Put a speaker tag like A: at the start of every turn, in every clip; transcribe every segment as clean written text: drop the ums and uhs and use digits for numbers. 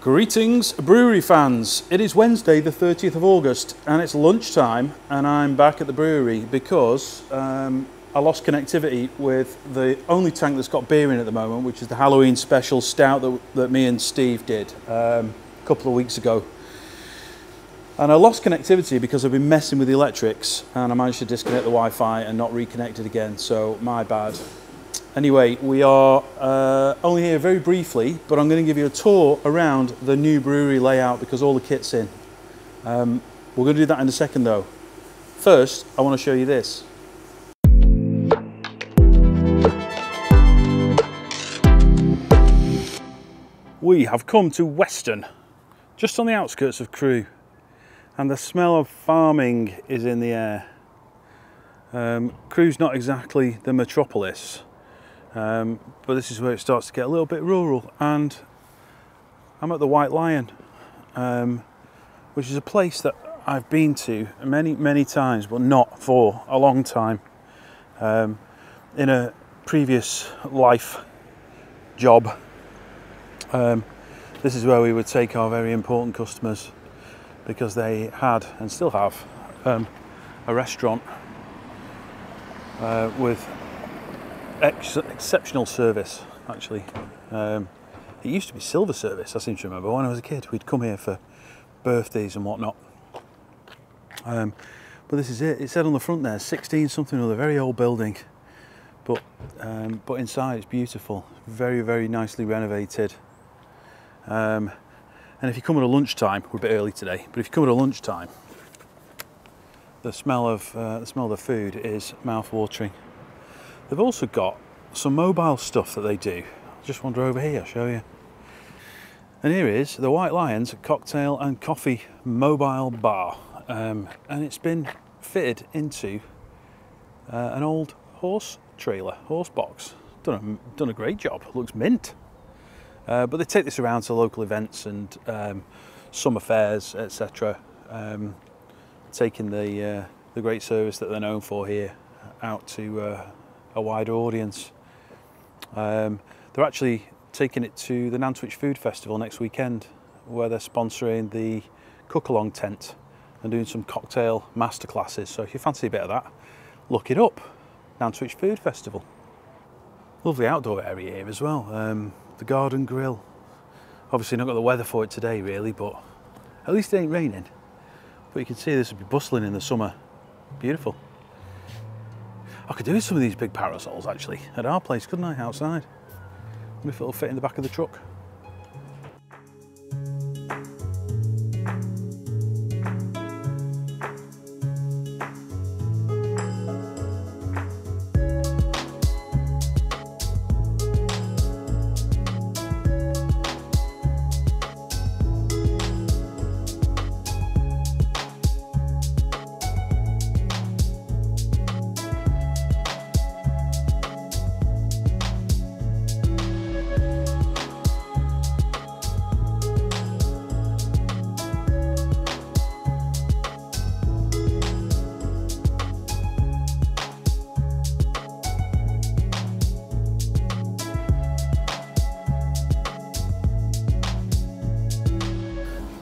A: Greetings brewery fans, it is Wednesday the 30th of August and it's lunchtime and I'm back at the brewery because I lost connectivity with the only tank that's got beer in at the moment, which is the Halloween special stout that me and Steve did a couple of weeks ago. And I lost connectivity because I've been messing with the electrics and I managed to disconnect the Wi-Fi and not reconnect it again, so my bad. Anyway, we are only here very briefly, but I'm going to give you a tour around the new brewery layout because all the kit's in. We're going to do that in a second though. First, I want to show you this. We have come to Weston, just on the outskirts of Crewe, and the smell of farming is in the air. Crewe's not exactly the metropolis. But this is where it starts to get a little bit rural, and I'm at the White Lion, which is a place that I've been to many times, but not for a long time. In a previous life job, this is where we would take our very important customers because they had and still have a restaurant with exceptional service, actually. It used to be silver service, I seem to remember. When I was a kid, we'd come here for birthdays and whatnot. But this is it. It said on the front there, 16 something or other, very old building. But inside it's beautiful, very nicely renovated. And if you come at a lunchtime, we're a bit early today, but if you come at a lunchtime, the smell of the food is mouth-watering. They've also got some mobile stuff that they do. I'll just wander over here, I'll show you. And here is the White Lion's cocktail and coffee mobile bar. And it's been fitted into an old horse box. Done a great job, looks mint. But they take this around to local events and summer fairs, etc. Taking the great service that they're known for here out to a wider audience. They're actually taking it to the Nantwich Food Festival next weekend, where they're sponsoring the cook-along tent and doing some cocktail masterclasses. So if you fancy a bit of that, look it up. Nantwich Food Festival. Lovely outdoor area here as well. The garden grill. Obviously not got the weather for it today really, but at least it ain't raining. But you can see this would be bustling in the summer. Beautiful. I could do with some of these big parasols actually at our place, couldn't I, outside? Wonder if it'll fit in the back of the truck.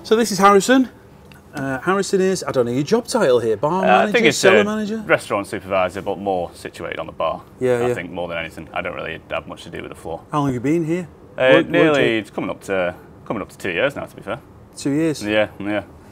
A: So this is Harrison. Harrison is, I don't know your job title here, bar manager,
B: I think it's
A: cellar manager?
B: Restaurant supervisor, but more situated on the bar.
A: Yeah,
B: I think more than anything. I don't really have much to do with the floor.
A: How long have you been here?
B: It's coming up to 2 years now, to be fair.
A: 2 years?
B: Yeah.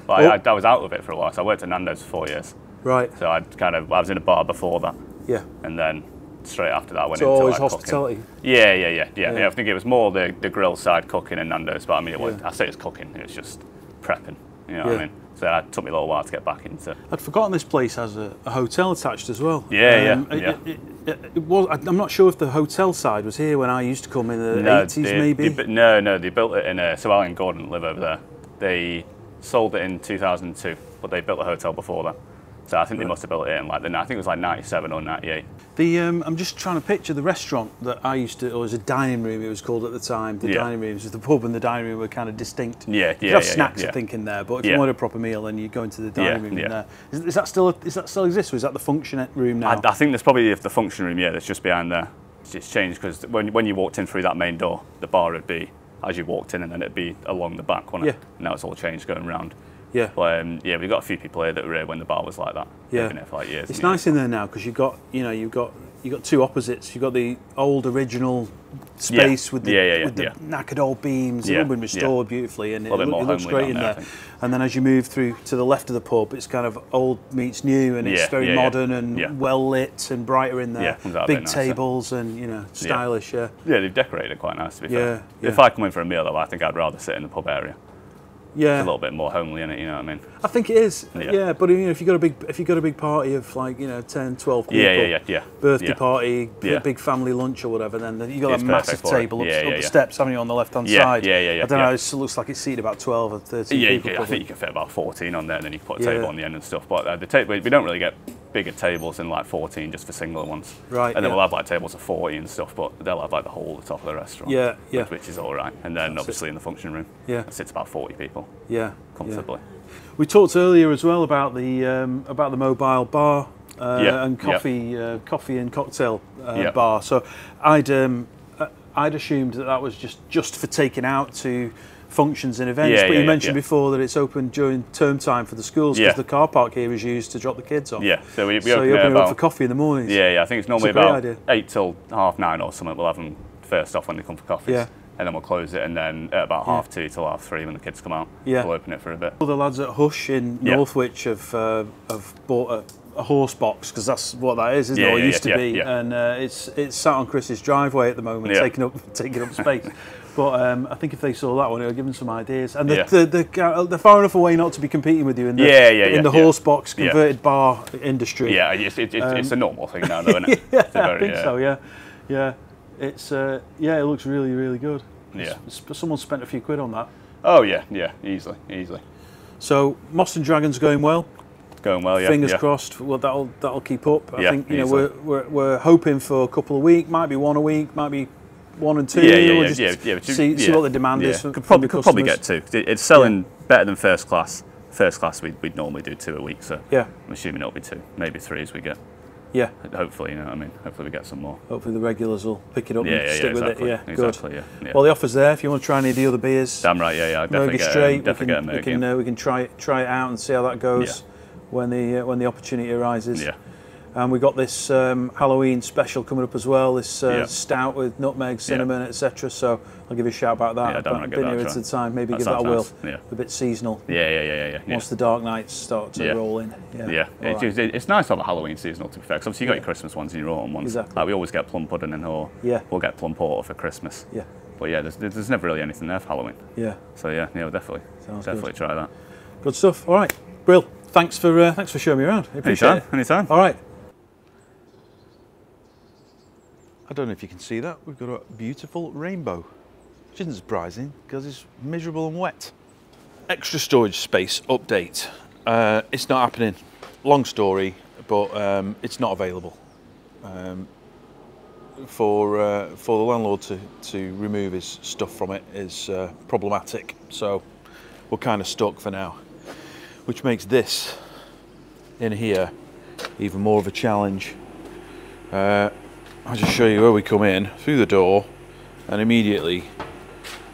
B: But I was out of it for a while, so I worked at Nando's for 4 years.
A: Right.
B: So I was in a bar before that.
A: Yeah.
B: And then straight after that I went
A: so
B: into
A: always
B: like
A: hospitality?
B: Cooking. Yeah. I think it was more the grill side cooking in Nando's, but I mean, I say it's cooking, it was just prepping. You know what I mean? So it took me a little while to get back into.
A: I'd forgotten this place has a hotel attached as well.
B: Yeah.
A: It was. I'm not sure if the hotel side was here when I used to come in the 80s, maybe.
B: No, they built it in. So Alan and Gordon live over there. They sold it in 2002, but they built a hotel before that. So I think they must have built it in I think it was like 97 or 98.
A: I'm just trying to picture the restaurant that I used to, or it was a dining room it was called at the time. The dining rooms, the pub and the dining room were kind of distinct.
B: You
A: have snacks I think in there, but if you wanted a proper meal then you go into the dining room in there. Is that still exist, or is that the function room now?
B: I think there's probably the function room, that's just behind there. It's changed because when you walked in through that main door, the bar would be as you walked in, and then it'd be along the back, wouldn't it?
A: Yeah.
B: Now it's all changed going round.
A: Yeah.
B: But yeah, we've got a few people here that were here when the bar was like that.
A: Yeah.
B: They've been here for like years.
A: It's nice in there now because you've got two opposites. You've got the old original space with the knackered old beams. It's all been restored beautifully, and it looks great in there. And then as you move through to the left of the pub, it's kind of old meets new, and it's very modern and well lit and brighter in there. Big tables and stylish. Yeah,
B: they've decorated it quite nice, to be fair. If I come in for a meal, though, I think I'd rather sit in the pub area.
A: Yeah,
B: it's a little bit more homely in it, you know what I mean?
A: I think it is. Yeah, but if you got a big party of like 10, 12 people, birthday party, big family lunch or whatever, then you got that massive table up the steps, haven't you, on the left hand side? I don't know. It looks like it's seated about 12 or 13 people.
B: I think you can fit about 14 on there, and then you can put a table on the end and stuff. But we don't really get bigger tables than like 14 just for single ones.
A: Right.
B: And then we'll have like tables of 40 and stuff, but they'll have like the whole at the top of the restaurant. Which is all right. And then obviously in the function room, it sits about 40 people. Comfortably.
A: We talked earlier as well about the mobile bar and coffee and cocktail bar. So I'd assumed that was just for taking out to functions and events, but you mentioned before that it's open during term time for the schools because the car park here is used to drop the kids off.
B: So we
A: open it up for coffee in the mornings.
B: I think it's normally about 8 till 9:30 or something. We'll have them first off when they come for coffees. And then we'll close it, and then at about 2:30 till 3:30 when the kids come out, we'll open it for a bit.
A: All the lads at Hush in Northwich have bought a horse box, because that's what that is, isn't it? Or it used to be, and it's sat on Chris's driveway at the moment, taking up space. But I think if they saw that one, it would give them some ideas. And they're far enough away not to be competing with you in the horse box converted bar industry.
B: It's a normal thing now, though, isn't it?
A: I think so. Yeah. It's it looks really, really good. Someone spent a few quid on that.
B: Oh yeah, easily.
A: So Moss and Dragon's going well.
B: Going well, yeah.
A: Fingers crossed. Well, that'll keep up. I think we're hoping for a couple a week. Might be one a week. Might be 1 and 2. See what the demand is.
B: Could probably get 2. It's selling better than first class. First class we'd normally do 2 a week. So I'm assuming it'll be 2, maybe 3 as we get.
A: Yeah.
B: Hopefully, you know what I mean. Hopefully we get some more.
A: Hopefully the regulars will pick it up and stick with it. Yeah,
B: exactly,
A: good.
B: Yeah.
A: Well, the offer's there if you want to try any of the other beers.
B: Damn right, I'd definitely get a Mergy.
A: We can try it out and see how that goes when the opportunity arises.
B: Yeah.
A: And we got this Halloween special coming up as well. This stout with nutmeg, cinnamon, etc. So I'll give you a shout about that. I've been here at the time. Maybe give that a whirl. A bit seasonal.
B: Yeah.
A: Once the dark nights start to roll in.
B: It's nice to have a Halloween seasonal, to be fair. Because obviously you got your Christmas ones and your autumn ones.
A: Exactly.
B: Like we always get plum pudding or we'll get plum porter for Christmas.
A: Yeah.
B: But there's never really anything there for Halloween.
A: Yeah.
B: So we'll definitely try that.
A: Good stuff. All right, Brill. Thanks for showing me around. I appreciate it.
B: Anytime.
A: All right. I don't know if you can see that. We've got a beautiful rainbow, which isn't surprising because it's miserable and wet. Extra storage space update. It's not happening. Long story, but it's not available. For the landlord to remove his stuff from it is problematic. So we're kind of stuck for now, which makes this in here even more of a challenge. I'll just show you where we come in through the door, and immediately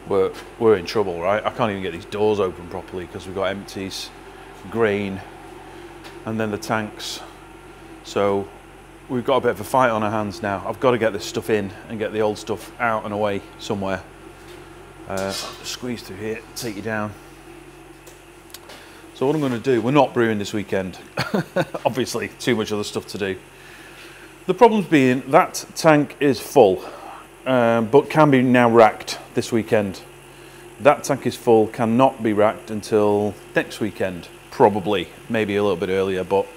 A: we're in trouble, right? I can't even get these doors open properly because we've got empties, grain, and then the tanks. So we've got a bit of a fight on our hands now. I've got to get this stuff in and get the old stuff out and away somewhere. I'll just squeeze through here, take you down. So what I'm going to do, we're not brewing this weekend. Obviously, too much other stuff to do. The problems being that tank is full, but can be now racked this weekend. That tank is full, cannot be racked until next weekend, probably, maybe a little bit earlier, but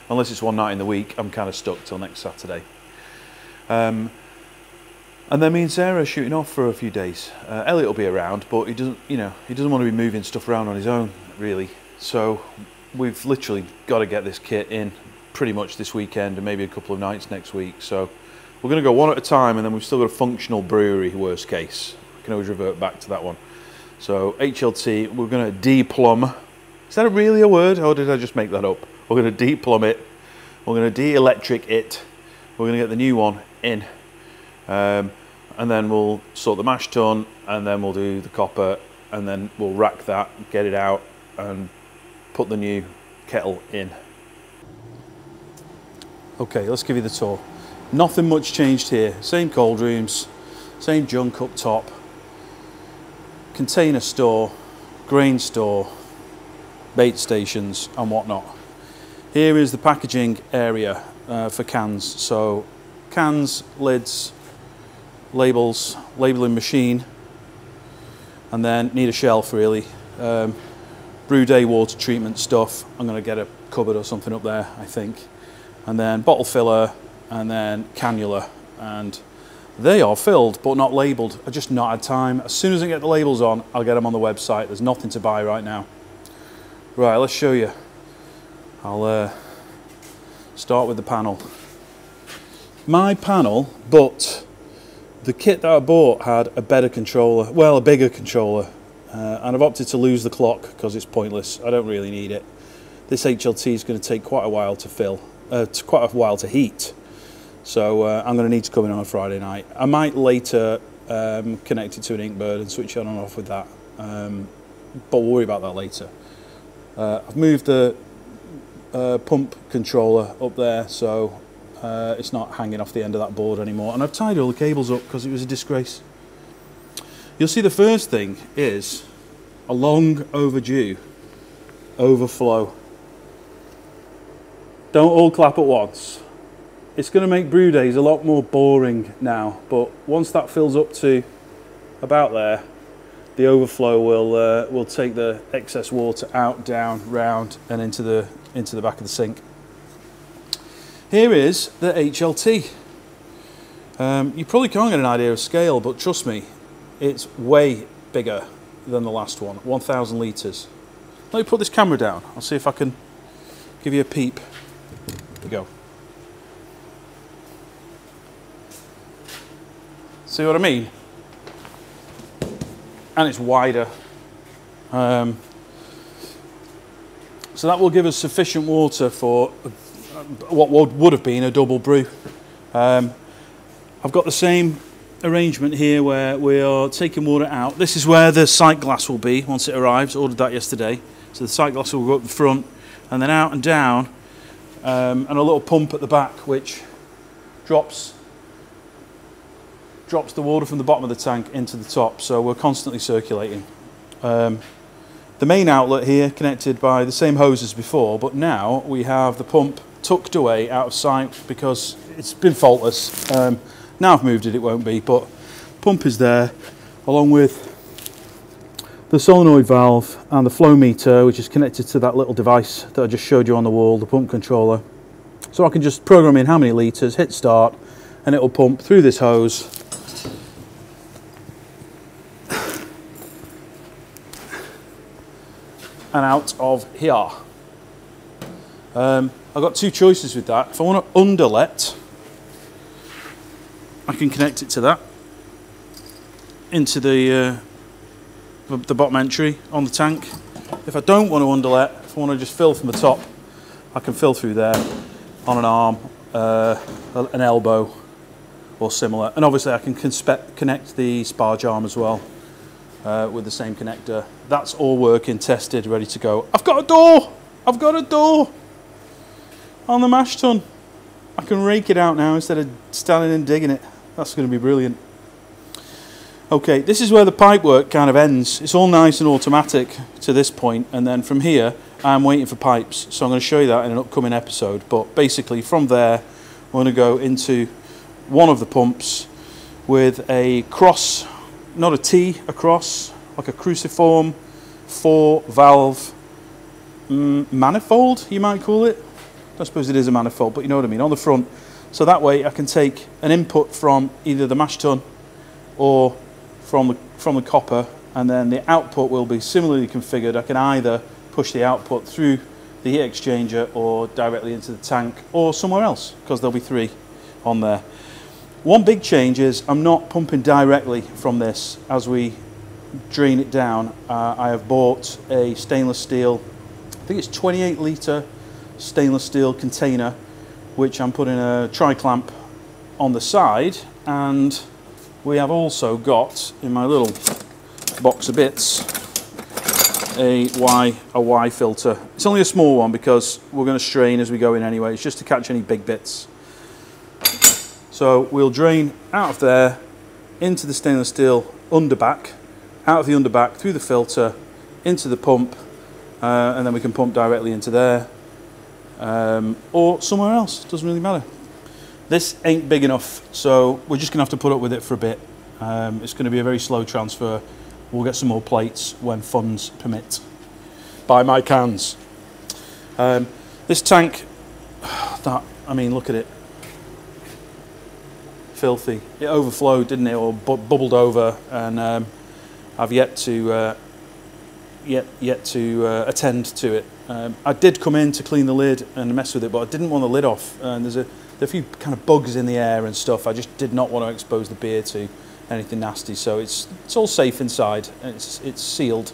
A: unless it's one night in the week, I'm kind of stuck till next Saturday. And then me and Sarah are shooting off for a few days. Elliot will be around, but he doesn't want to be moving stuff around on his own, really. So we've literally got to get this kit in pretty much this weekend and maybe a couple of nights next week. So we're going to go one at a time, and then we've still got a functional brewery, worst case. We can always revert back to that one. So HLT, we're going to de-plumb. Is that really a word, or did I just make that up? We're going to de-plumb it. We're going to de-electric it. We're going to get the new one in. And and then we'll sort the mash tun, and then we'll do the copper, and then we'll rack that, get it out, and put the new kettle in. Okay, let's give you the tour. Nothing much changed here. Same cold rooms, same junk up top, container store, grain store, bait stations and whatnot. Here is the packaging area for cans. So cans, lids, labels, labelling machine, and then need a shelf really. Brew day water treatment stuff. I'm going to get a cupboard or something up there, I think. And then bottle filler, and then cannula, and they are filled but not labelled. I just not had time. As soon as I get the labels on, I'll get them on the website. There's nothing to buy right now. Right, let's show you. I'll start with the panel. My panel, but the kit that I bought had a better controller, well, a bigger controller, and I've opted to lose the clock because it's pointless. I don't really need it. This HLT is going to take quite a while to fill, quite a while to heat. So I'm going to need to come in on a Friday night. I might later connect it to an Inkbird and switch on and off with that, but we'll worry about that later. I've moved the pump controller up there, so it's not hanging off the end of that board anymore, and I've tied all the cables up because it was a disgrace. You'll see the first thing is a long overdue overflow. Don't all clap at once. It's going to make brew days a lot more boring now, but once that fills up to about there, the overflow will take the excess water out, down, round, and into the back of the sink. Here is the HLT. You probably can't get an idea of scale, but trust me, it's way bigger than the last one. 1,000 litres. Let me put this camera down. I'll see if I can give you a peep. Here we go. See what I mean? And it's wider. So that will give us sufficient water for what would have been a double brew. I've got the same arrangement here where we are taking water out. This is where the sight glass will be once it arrives. Ordered that yesterday. So the sight glass will go up the front and then out and down, and a little pump at the back which drops the water from the bottom of the tank into the top, so we're constantly circulating. The main outlet here connected by the same hose as before, but now we have the pump tucked away out of sight because it's been faultless. Now I've moved it, it won't be, but pump is there along with the solenoid valve and the flow meter, which is connected to that little device that I just showed you on the wall, the pump controller. So I can just program in how many litres, hit start, and it'll pump through this hose and out of here. I've got two choices with that. If I want to underlet, I can connect it to that into the bottom entry on the tank. If I don't want to underlet, if I want to just fill from the top, I can fill through there on an arm, an elbow or similar. And obviously I can connect the sparge arm as well with the same connector. That's all working, tested, ready to go. I've got a door! I've got a door on the mash tun. I can rake it out now instead of standing and digging it. That's going to be brilliant. Okay, this is where the pipe work kind of ends. It's all nice and automatic to this point, and then from here I'm waiting for pipes. So I'm going to show you that in an upcoming episode. But basically from there I'm going to go into one of the pumps with a cross, not a T, a cross, like a cruciform 4-valve manifold, you might call it. I suppose it is a manifold, but you know what I mean, on the front. So that way I can take an input from either the mash tun or from the copper, and then the output will be similarly configured. I can either push the output through the heat exchanger or directly into the tank or somewhere else, because there'll be 3 on there. One big change is I'm not pumping directly from this as we drain it down. I have bought a stainless steel, I think it's 28 litre stainless steel container, which I'm putting a tri-clamp on the side, and we have also got, in my little box of bits, a Y filter. It's only a small one because we're going to strain as we go in anyway. It's just to catch any big bits. So we'll drain out of there into the stainless steel underback, out of the underback through the filter into the pump, and then we can pump directly into there or somewhere else. Doesn't really matter. This ain't big enough, so we're just going to have to put up with it for a bit. It's going to be a very slow transfer. We'll get some more plates when funds permit. By my cans. This tank, I mean, look at it. Filthy. It overflowed, didn't it, or bubbled over, and I've yet to attend to it. I did come in to clean the lid and mess with it, but I didn't want the lid off. And there's a few kind of bugs in the air and stuff. I just did not want to expose the beer to anything nasty. So it's all safe inside. It's sealed,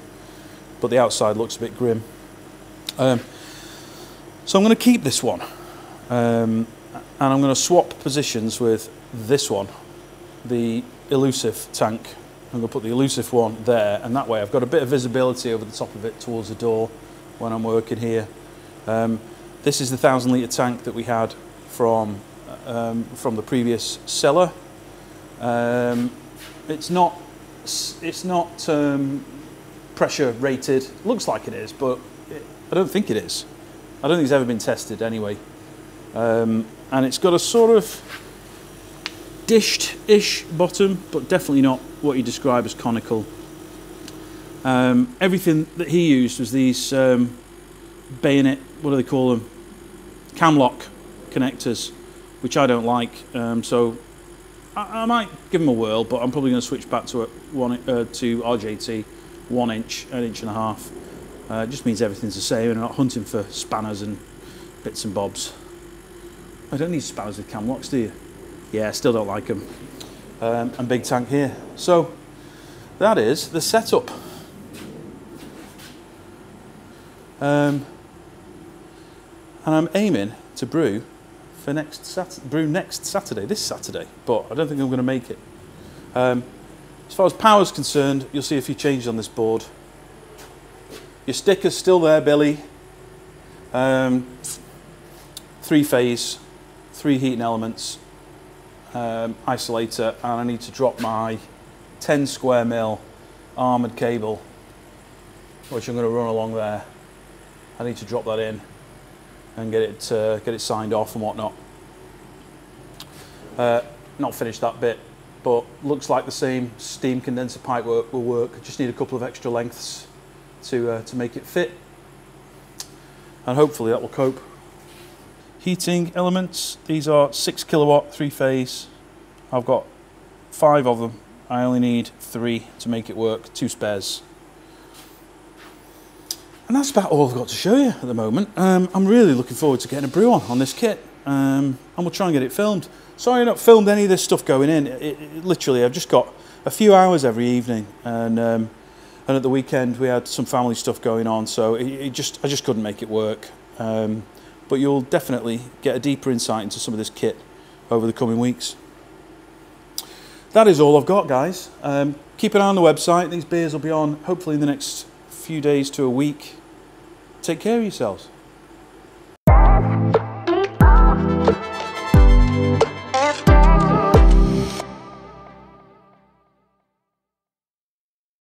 A: but the outside looks a bit grim. So I'm going to keep this one, and I'm going to swap positions with this one, the Elusive tank. I'm going to put the Elusive one there, and that way I've got a bit of visibility over the top of it towards the door when I'm working here. This is the 1,000 litre tank that we had from the previous seller. It's not pressure rated. Looks like it is, but I don't think it is. I don't think it's ever been tested anyway. And it's got a sort of dished-ish bottom, but definitely not what you describe as conical. Everything that he used was these bayonet, what do they call them? Cam lock connectors, which I don't like. So I might give them a whirl, but I'm probably going to switch back to RJT 1 inch, an inch and a half. It just means everything's the same and I'm not hunting for spanners and bits and bobs. I don't need spanners with cam locks, do you? Yeah, I still don't like them. And big tank here. So that is the setup. And I'm aiming to brew for next Saturday, this Saturday, but I don't think I'm going to make it. As far as power is concerned, you'll see a few changes on this board. Your sticker's still there, Billy. 3-phase, 3 heating elements, isolator, and I need to drop my 10 square mil armoured cable, which I'm going to run along there. I need to drop that in and get it signed off and whatnot. Not finished that bit, but looks like the same steam condenser pipe work will work. I just need a couple of extra lengths to make it fit, and hopefully that will cope. Heating elements, these are 6 kilowatt 3-phase. I've got 5 of them. I only need 3 to make it work, 2 spares. And that's about all I've got to show you at the moment. I'm really looking forward to getting a brew on this kit, and we'll try and get it filmed. Sorry I've not filmed any of this stuff going in. Literally, I've just got a few hours every evening, and at the weekend we had some family stuff going on, so I just couldn't make it work. But you'll definitely get a deeper insight into some of this kit over the coming weeks. That is all I've got, guys. Keep an eye on the website. These beers will be on hopefully in the next few days to a week. Take care of yourselves.